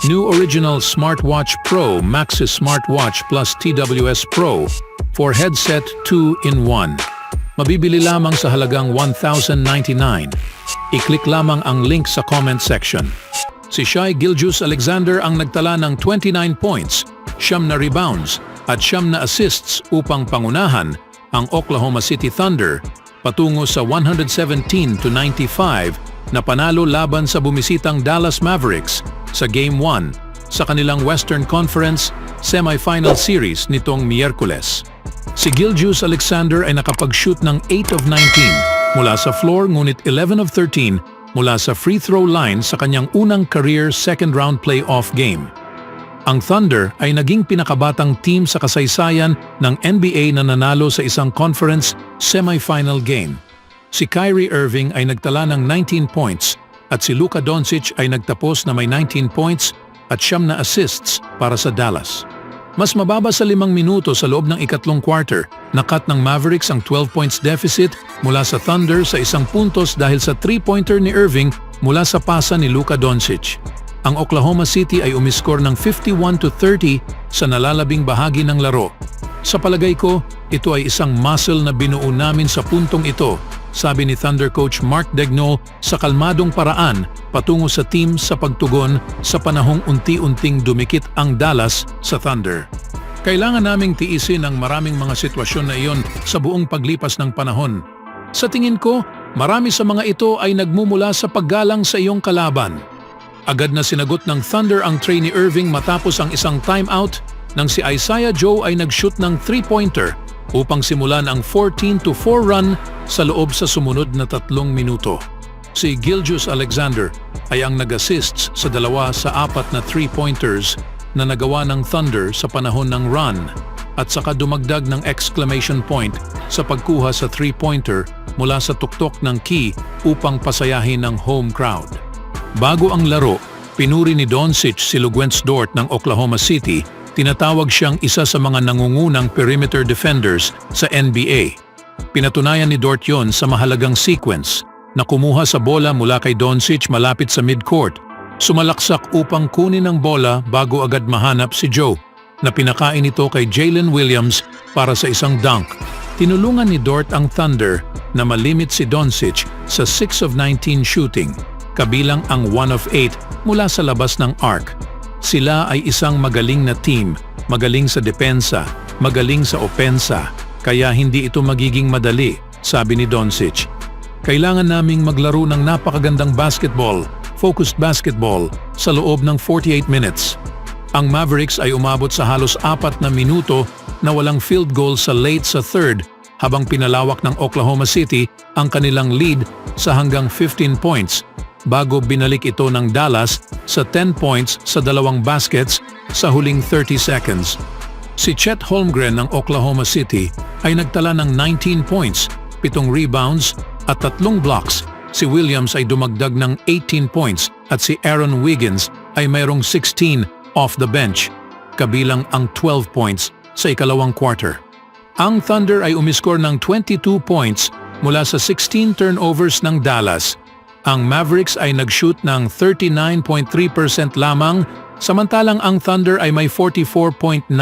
New Original Smartwatch Pro Maxis Smartwatch plus TWS Pro for headset 2-in-1. Mabibili lamang sa halagang $1,099. I-click lamang ang link sa comment section. Si Shai Gilgeous-Alexander ang nagtala ng 29 points, 9 na rebounds at 9 na assists upang pangunahan ang Oklahoma City Thunder patungo sa 117-95 na panalo laban sa bumisitang Dallas Mavericks sa Game 1 sa kanilang Western Conference Semifinal Series nitong Miyerkules. Si Gilgeous-Alexander ay nakapag-shoot ng 8 of 19 mula sa floor ngunit 11 of 13 mula sa free throw line sa kanyang unang career second-round playoff game. Ang Thunder ay naging pinakabatang team sa kasaysayan ng NBA na nanalo sa isang conference semifinal game. Si Kyrie Irving ay nagtala ng 19 points at si Luka Doncic ay nagtapos na may 19 points at 9 na assists para sa Dallas. Mas mababa sa 5 minuto sa loob ng ikatlong quarter, nakat ng Mavericks ang 12 points deficit mula sa Thunder sa 1 puntos dahil sa 3-pointer ni Irving mula sa pasa ni Luka Doncic. Ang Oklahoma City ay umiskor ng 51-30 sa nalalabing bahagi ng laro. Sa palagay ko, ito ay isang muscle na binuo namin sa puntong ito, sabi ni Thunder coach Mark Daigneault sa kalmadong paraan patungo sa team sa pagtugon sa panahong unti-unting dumikit ang Dallas sa Thunder. Kailangan naming tiisin ang maraming mga sitwasyon na iyon sa buong paglipas ng panahon. Sa tingin ko, marami sa mga ito ay nagmumula sa paggalang sa iyong kalaban. Agad na sinagot ng Thunder ang tray ni Irving matapos ang isang timeout nang si Isaiah Joe ay nag-shoot ng 3-pointer upang simulan ang 14-4 run sa loob sa sumunod na 3 minuto. Si Gilgeous-Alexander ay ang nag-assists sa 2 sa 4 na 3-pointers na nagawa ng Thunder sa panahon ng run at saka dumagdag ng exclamation point sa pagkuha sa 3-pointer mula sa tuktok ng key upang pasayahin ng home crowd. Bago ang laro, pinuri ni Doncic si Luguentz Dort ng Oklahoma City. Tinatawag siyang isa sa mga nangungunang perimeter defenders sa NBA. Pinatunayan ni Dort yon sa mahalagang sequence na kumuha sa bola mula kay Doncic malapit sa midcourt. Sumalaksak upang kunin ang bola bago agad mahanap si Joe na pinakain ito kay Jalen Williams para sa isang dunk. Tinulungan ni Dort ang Thunder na malimit si Doncic sa 6 of 19 shooting, kabilang ang 1 of 8 mula sa labas ng arc. Sila ay isang magaling na team, magaling sa depensa, magaling sa opensa, kaya hindi ito magiging madali, sabi ni Doncic. Kailangan naming maglaro ng napakagandang basketball, focused basketball, sa loob ng 48 minutes. Ang Mavericks ay umabot sa halos 4 na minuto na walang field goal sa late sa third habang pinalawak ng Oklahoma City ang kanilang lead sa hanggang 15 points bago binalik ito ng Dallas sa 10 points sa 2 baskets sa huling 30 seconds. Si Chet Holmgren ng Oklahoma City ay nagtala ng 19 points, 7 rebounds at 3 blocks. Si Williams ay dumagdag ng 18 points at si Aaron Wiggins ay mayroong 16 off the bench, kabilang ang 12 points sa ikalawang quarter. Ang Thunder ay umiskor ng 22 points mula sa 16 turnovers ng Dallas. Ang Mavericks ay nag-shoot ng 39.3% lamang, samantalang ang Thunder ay may 44.9%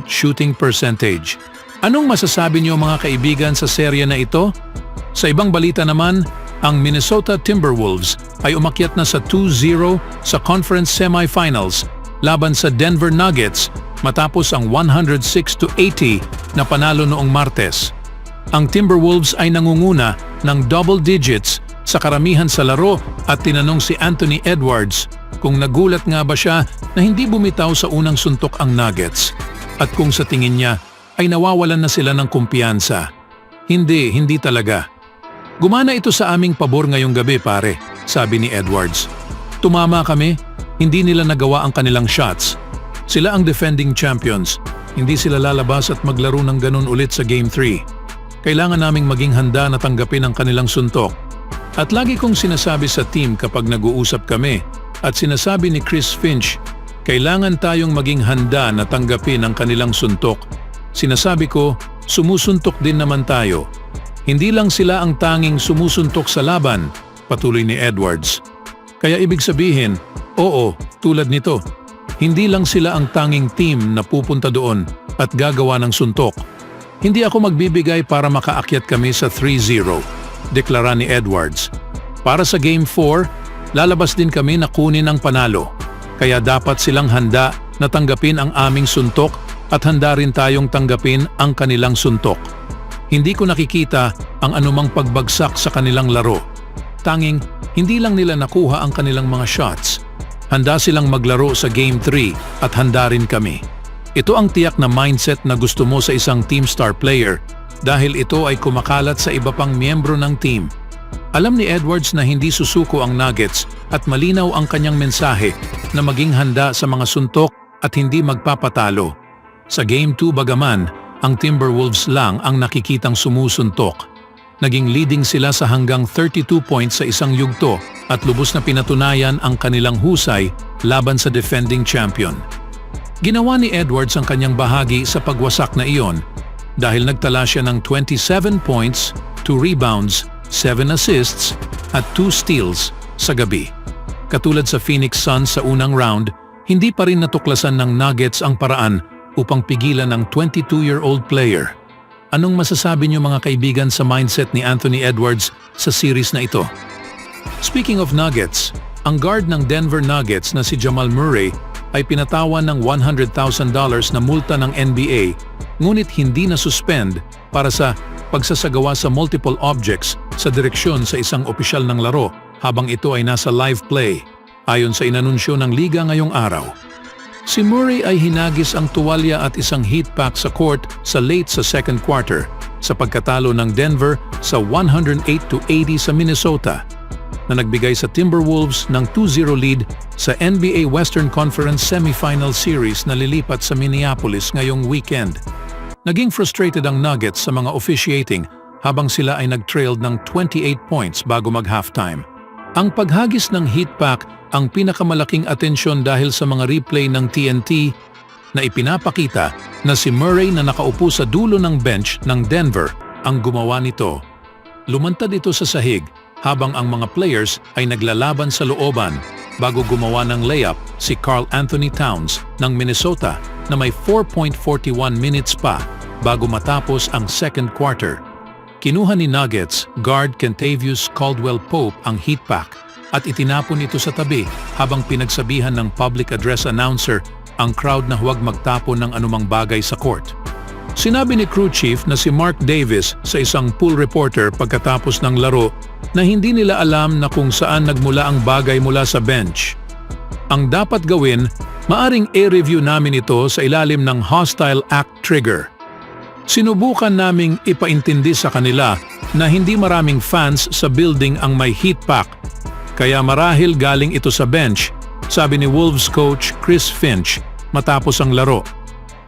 shooting percentage. Anong masasabi niyo mga kaibigan sa serye na ito? Sa ibang balita naman, ang Minnesota Timberwolves ay umakyat na sa 2-0 sa conference semifinals laban sa Denver Nuggets matapos ang 106-80 na panalo noong Martes. Ang Timberwolves ay nangunguna ng double digits sa karamihan sa laro at tinanong si Anthony Edwards kung nagulat nga ba siya na hindi bumitaw sa unang suntok ang Nuggets at kung sa tingin niya ay nawawalan na sila ng kumpiyansa. Hindi talaga. Gumana ito sa aming pabor ngayong gabi pare, sabi ni Edwards. Tumama kami, hindi nila nagawa ang kanilang shots. Sila ang defending champions, hindi sila lalabas at maglaro ng ganun ulit sa Game 3. Kailangan naming maging handa na tanggapin ang kanilang suntok. At lagi kong sinasabi sa team kapag nag-uusap kami at sinasabi ni Chris Finch, kailangan tayong maging handa na tanggapin ang kanilang suntok. Sinasabi ko, sumusuntok din naman tayo. Hindi lang sila ang tanging sumusuntok sa laban, patuloy ni Edwards. Kaya ibig sabihin, Oo, tulad nito. Hindi lang sila ang tanging team na pupunta doon at gagawa ng suntok. Hindi ako magbibigay para makaakyat kami sa 3-0, deklara ni Edwards. Para sa Game 4, lalabas din kami na kunin ang panalo. Kaya dapat silang handa na tanggapin ang aming suntok at handa rin tayong tanggapin ang kanilang suntok. Hindi ko nakikita ang anumang pagbagsak sa kanilang laro. Tanging, hindi lang nila nakuha ang kanilang mga shots. Handa silang maglaro sa Game 3 at handa rin kami. Ito ang tiyak na mindset na gusto mo sa isang team star player dahil ito ay kumakalat sa iba pang miyembro ng team. Alam ni Edwards na hindi susuko ang Nuggets at malinaw ang kanyang mensahe na maging handa sa mga suntok at hindi magpapatalo. Sa Game 2 bagaman, ang Timberwolves lang ang nakikitang sumusuntok. Naging leading sila sa hanggang 32 points sa isang yugto at lubos na pinatunayan ang kanilang husay laban sa defending champion. Ginawa ni Edwards ang kanyang bahagi sa pagwasak na iyon dahil nagtala siya ng 27 points, 2 rebounds, 7 assists at 2 steals sa gabi. Katulad sa Phoenix Suns sa unang round, hindi pa rin natuklasan ng Nuggets ang paraan upang pigilan ang 22-year-old player. Anong masasabi niyo mga kaibigan sa mindset ni Anthony Edwards sa series na ito? Speaking of Nuggets, ang guard ng Denver Nuggets na si Jamal Murray ay pinatawan ng $100,000 na multa ng NBA ngunit hindi na suspend para sa pagsasagawa sa multiple objects sa direksyon sa isang opisyal ng laro habang ito ay nasa live play, ayon sa inanunsyo ng liga ngayong araw. Si Murray ay hinagis ang tuwalya at isang heat pack sa court sa late sa second quarter sa pagkatalo ng Denver sa 108-80 sa Minnesota na nagbigay sa Timberwolves ng 2-0 lead sa NBA Western Conference Semifinal Series na lilipat sa Minneapolis ngayong weekend. Naging frustrated ang Nuggets sa mga officiating habang sila ay nag-trailed ng 28 points bago mag-halftime. Ang paghagis ng heat pack ang pinakamalaking atensyon dahil sa mga replay ng TNT na ipinapakita na si Murray na nakaupo sa dulo ng bench ng Denver ang gumawa nito. Lumantad ito sa sahig habang ang mga players ay naglalaban sa looban bago gumawa ng layup si Karl Anthony Towns ng Minnesota na may 4.41 minutes pa bago matapos ang second quarter. Kinuha ni Nuggets guard Kentavious Caldwell-Pope ang heat pack at itinapon ito sa tabi habang pinagsabihan ng public address announcer ang crowd na huwag magtapon ng anumang bagay sa court. Sinabi ni crew chief na si Mark Davis sa isang pool reporter pagkatapos ng laro na hindi nila alam na kung saan nagmula ang bagay mula sa bench. Ang dapat gawin, maaring i-review namin ito sa ilalim ng Hostile Act Trigger. Sinubukan naming ipaintindi sa kanila na hindi maraming fans sa building ang may heat pack, kaya marahil galing ito sa bench, sabi ni Wolves coach Chris Finch matapos ang laro.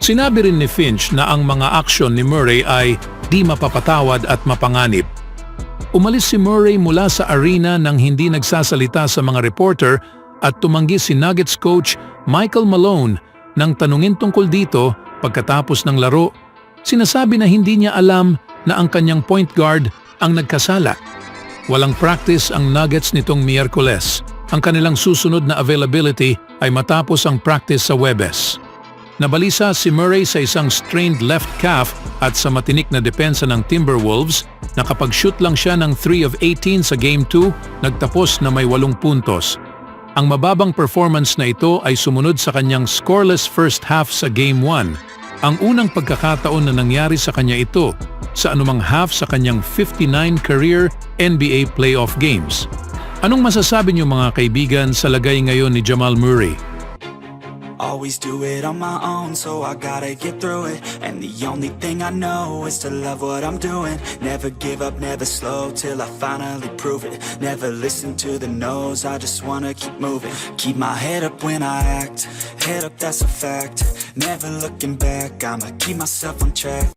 Sinabi rin ni Finch na ang mga aksyon ni Murray ay di mapapatawad at mapanganib. Umalis si Murray mula sa arena nang hindi nagsasalita sa mga reporter at tumanggi si Nuggets coach Michael Malone nang tanungin tungkol dito pagkatapos ng laro. Sinasabi na hindi niya alam na ang kanyang point guard ang nagkasala. Walang practice ang Nuggets nitong Miyerkules. Ang kanilang susunod na availability ay matapos ang practice sa Webes. Nabalisa si Murray sa isang strained left calf at sa matinik na depensa ng Timberwolves, nakapag-shoot lang siya ng 3 of 18 sa Game 2, nagtapos na may 8 puntos. Ang mababang performance na ito ay sumunod sa kanyang scoreless first half sa Game 1. Ang unang pagkakataon na nangyari sa kanya ito sa anumang half sa kanyang 59 career NBA playoff games. Anong masasabi niyo mga kaibigan sa lagay ngayon ni Jamal Murray? Always do it on my own, so I gotta get through it. And the only thing I know is to love what I'm doing. Never give up, never slow, till I finally prove it. Never listen to the no's, I just wanna keep moving. Keep my head up when I act, head up that's a fact. Never looking back, I'ma keep myself on track.